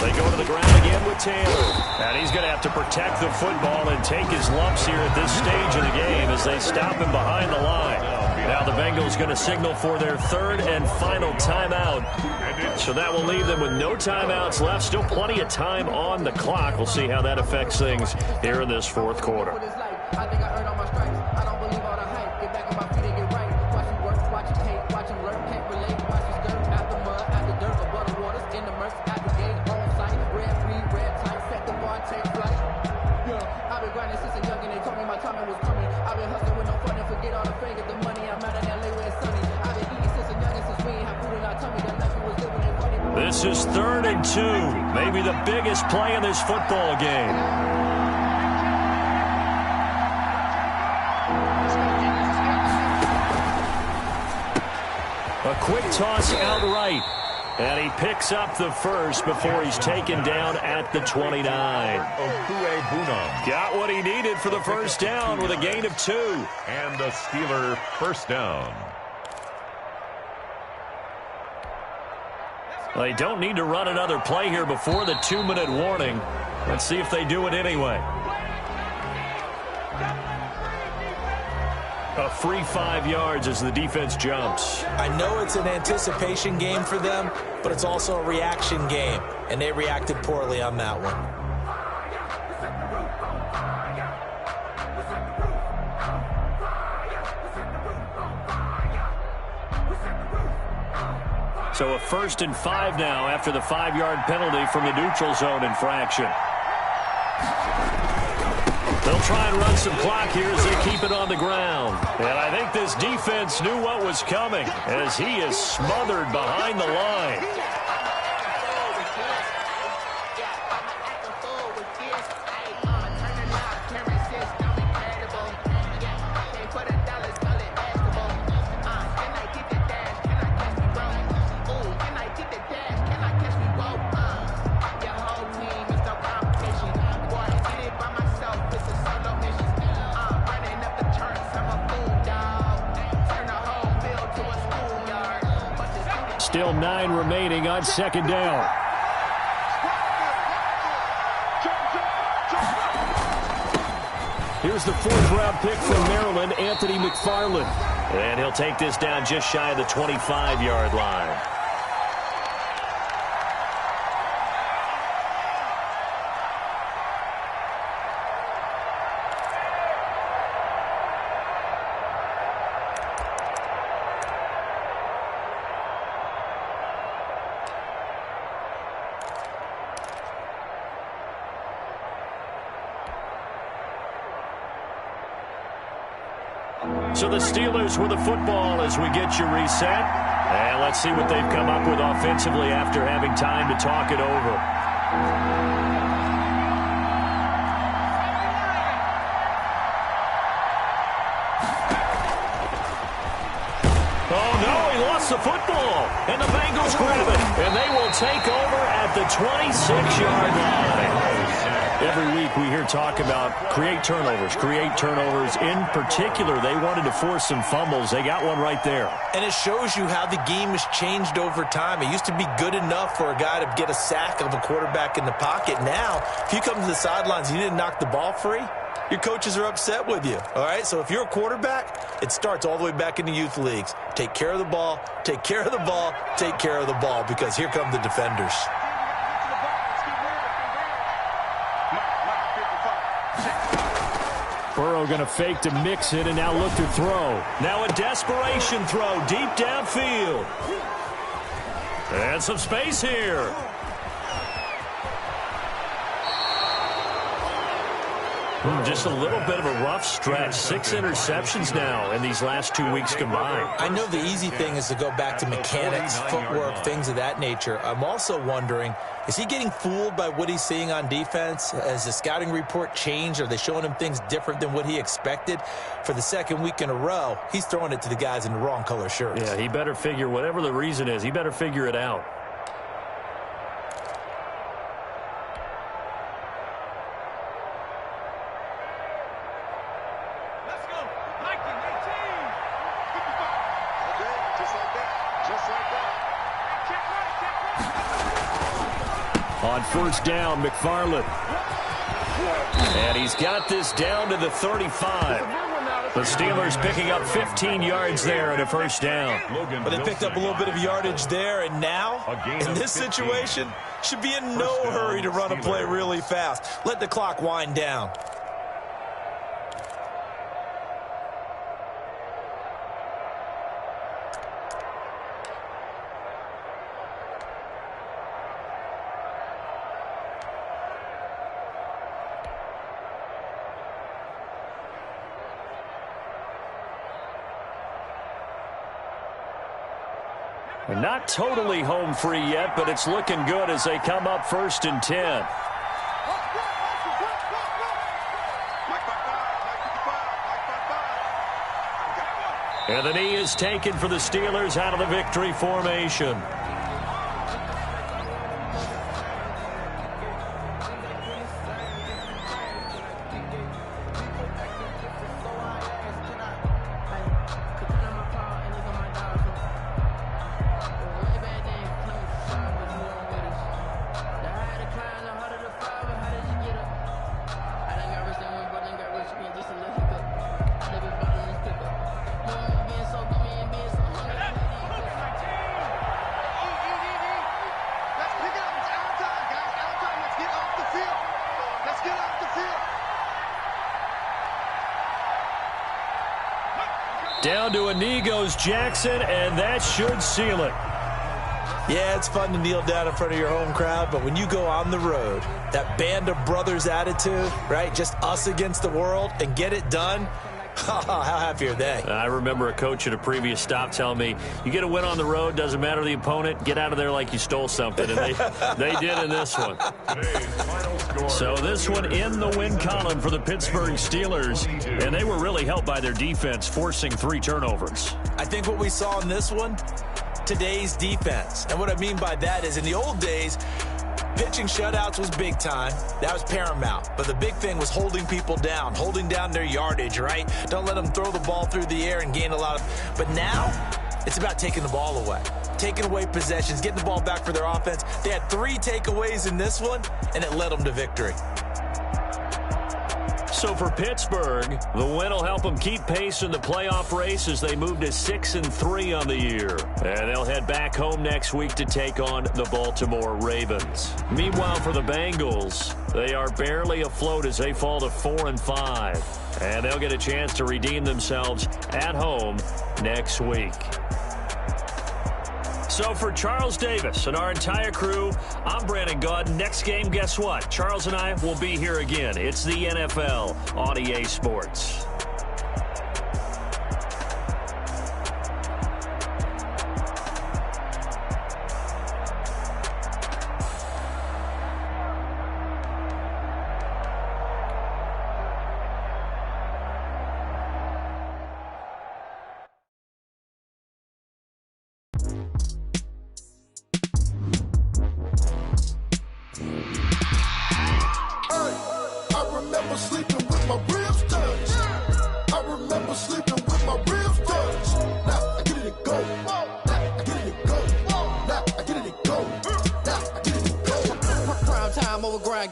They go to the ground again with Taylor. And he's going to have to protect the football and take his lumps here at this stage of the game as they stop him behind the line. Now the Bengals going to signal for their 3rd and final timeout. So that will leave them with no timeouts left. Still plenty of time on the clock. We'll see how that affects things here in this 4th quarter. This is 3rd and 2, maybe the biggest play in this football game. A quick toss outright, and he picks up the first before he's taken down at the 29. Got what he needed for the first down with a gain of 2. And the Steeler first down. They don't need to run another play here before the 2-minute warning. Let's see if they do it anyway. A free 5 yards as the defense jumps. I know it's an anticipation game for them, but it's also a reaction game, and they reacted poorly on that one. So a 1st and 5 now after the 5-yard penalty from the neutral zone infraction. They'll try and run some clock here as they keep it on the ground. And I think this defense knew what was coming as he is smothered behind the line. Still 9 remaining on 2nd down. Here's the 4th-round pick from Maryland, Anthony McFarland. And he'll take this down just shy of the 25-yard line. So the Steelers with the football as we get you reset. And let's see what they've come up with offensively after having time to talk it over. Oh, no, he lost the football. And the Bengals grab it. And they will take over at the 26-yard line. Every week we hear talk about create turnovers. In particular, they wanted to force some fumbles. They got one right there. And it shows you how the game has changed over time. It used to be good enough for a guy to get a sack of a quarterback in the pocket. Now, if you come to the sidelines and you didn't knock the ball free, your coaches are upset with you. All right, so if you're a quarterback, it starts all the way back in the youth leagues. Take care of the ball, take care of the ball, take care of the ball, because here come the defenders. Burrow going to fake to mix it and now look to throw. Now a desperation throw deep downfield. And some space here. Just a little bit of a rough stretch. 6 interceptions now in these last 2 weeks combined. I know the easy thing is to go back to mechanics, footwork, things of that nature. I'm also wondering, is he getting fooled by what he's seeing on defense? Has the scouting report changed? Are they showing him things different than what he expected? For the second week in a row, he's throwing it to the guys in the wrong color shirts. Yeah, he better figure, whatever the reason is, he better figure it out. On first down, McFarland. And he's got this down to the 35. The Steelers picking up 15 yards there at a first down. But they picked up a little bit of yardage there, and now, in this situation, should be in no hurry to run a play really fast. Let the clock wind down. Not totally home free yet, but it's looking good as they come up 1st and 10. And the knee is taken for the Steelers out of the victory formation. Down to a knee goes Jackson, and that should seal it. Yeah, it's fun to kneel down in front of your home crowd, but when you go on the road, that band of brothers attitude, right, just us against the world, and get it done, how happy are they? I remember a coach at a previous stop telling me, you get a win on the road, doesn't matter the opponent, get out of there like you stole something, and they did in this one. So this one in the win column for the Pittsburgh Steelers, and they were really helped by their defense, forcing 3 turnovers. I think what we saw in this one, today's defense. And what I mean by that is in the old days, pitching shutouts was big time. That was paramount. But the big thing was holding people down, holding down their yardage, right? Don't let them throw the ball through the air and gain a lot of... But now, it's about taking the ball away. Taking away possessions, getting the ball back for their offense. They had 3 takeaways in this one, and it led them to victory. So for Pittsburgh, the win will help them keep pace in the playoff race as they move to 6-3 on the year. And they'll head back home next week to take on the Baltimore Ravens. Meanwhile, for the Bengals, they are barely afloat as they fall to 4-5. And they'll get a chance to redeem themselves at home next week. So for Charles Davis and our entire crew, I'm Brandon Gaudin. Next game, guess what? Charles and I will be here again. It's the NFL on EA Sports.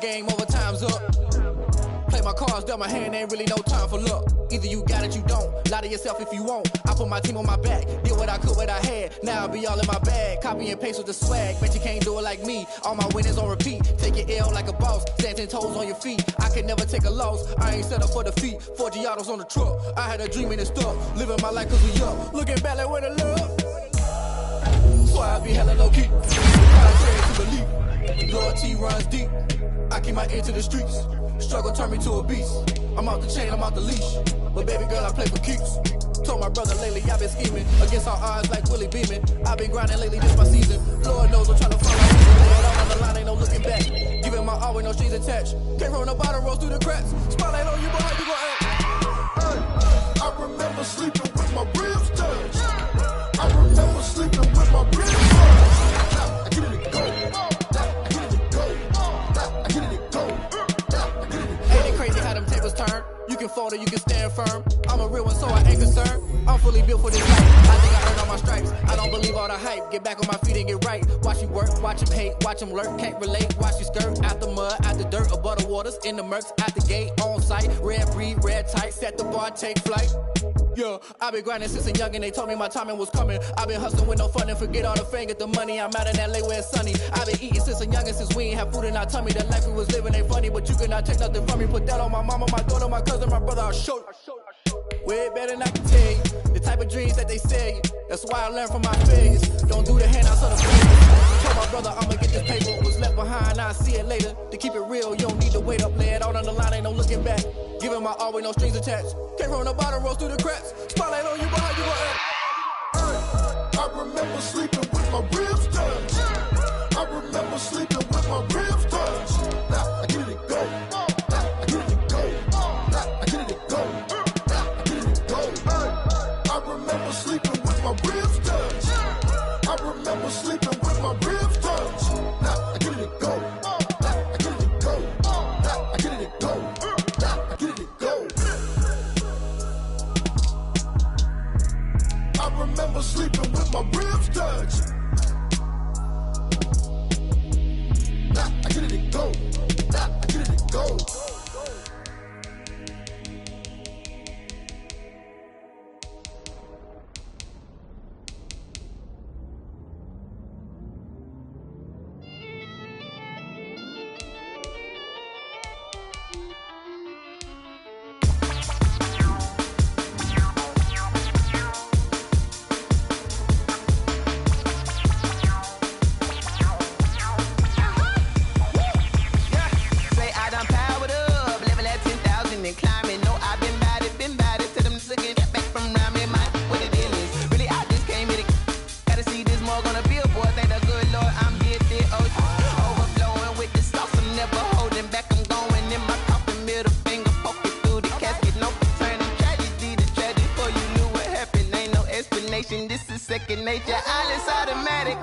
Game over, time's up. Play my cards, dealt my hand, ain't really no time for luck. Either you got it, you don't. Lie to yourself if you won't. I put my team on my back, did what I could, what I had. Now I'll be all in my bag. Copy and paste with the swag. Bet you can't do it like me. All my winners on repeat. Take your L like a boss. Stand 10 toes on your feet. I can never take a loss. I ain't set up for defeat. 4 Giottos on the truck. I had a dream and it's stuck. Living my life cause we up. Looking back like where the love. So I be hella low-key. Contrary to belief, loyalty runs deep. I keep my ear to the streets. Struggle turned me to a beast. I'm out the chain, I'm out the leash. But baby girl, I play for keeps. Told my brother lately, I've been scheming. Against all odds like Willie Beeman. I've been grinding lately, this my season. Lord knows I'm trying to find my reason. Lay it all on the line, ain't no looking back. Giving my all with no strings attached. Came from the bottom, rose through the cracks. Spotlight on you, boy, how you gon' act? I remember sleeping with my ribs touched. I remember sleeping with my ribs touched. I get it go. I get it go. I get it go. Ain't it crazy how them tables turn? You can fold or you can stand firm. I'm a real one, so I ain't concerned. I'm fully built for this life. I think I earned all my stripes. I don't believe all the hype. Get back on my feet and get right. Watch you work, watch him hate, watch him lurk. Can't relate, watch you skirt. Out the mud, out the dirt, above the waters, in the murks, out the gate, on site. Red breed, red tight, set the bar, take flight. Yeah, I've been grinding since a youngin', they told me my timing was coming. I've been hustling with no fun and forget all the fame, get the money. I'm out in LA where it's sunny. I've been eating since a youngin', since we ain't have food in our tummy. The life we was living ain't funny, but you cannot take nothing from me. Put that on my mama, my daughter, my cousin, my brother, I'll show you. Way better than I can tell you. The type of dreams that they sell you. That's why I learned from my failures. Don't do the handouts of the favors. Told my brother I'ma get this paper. Was left behind, I'll see it later. To keep it real, you don't need to wait up. Lay it out on the line, ain't no looking back. Giving my all with no strings attached. Came from the bottom, rose through the cracks. Spotlight on you, boy, how you gon' act? I remember sleeping with my ribs touched. I remember sleeping with my ribs touched. Now I get it go. I get it go. I get it go. I get it go. I remember sleeping with my ribs touched. I remember sleeping with my ribs touched. Now I get it go. I get it go. I get it go. I get it go. I remember sleeping with my ribs touched. Nah, I get it go. Nah, I get it go. This is second nature, all is automatic.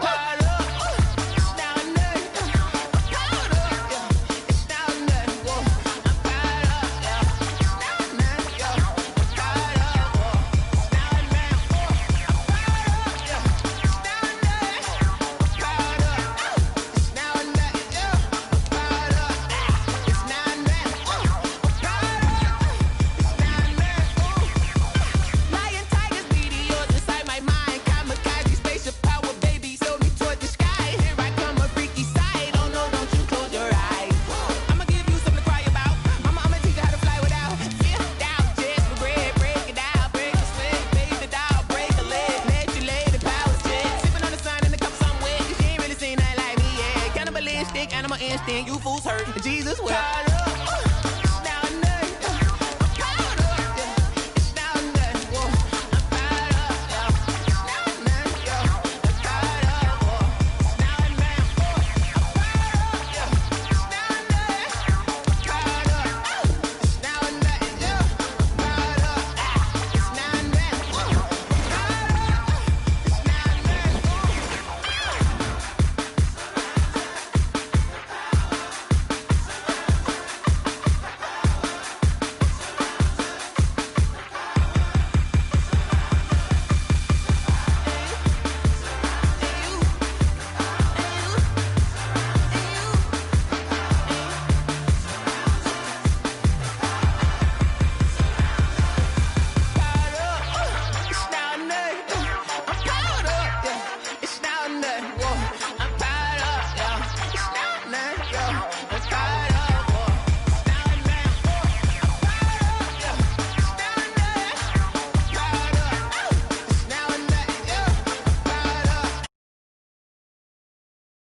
Animal instinct, you fools hurt. Jesus will.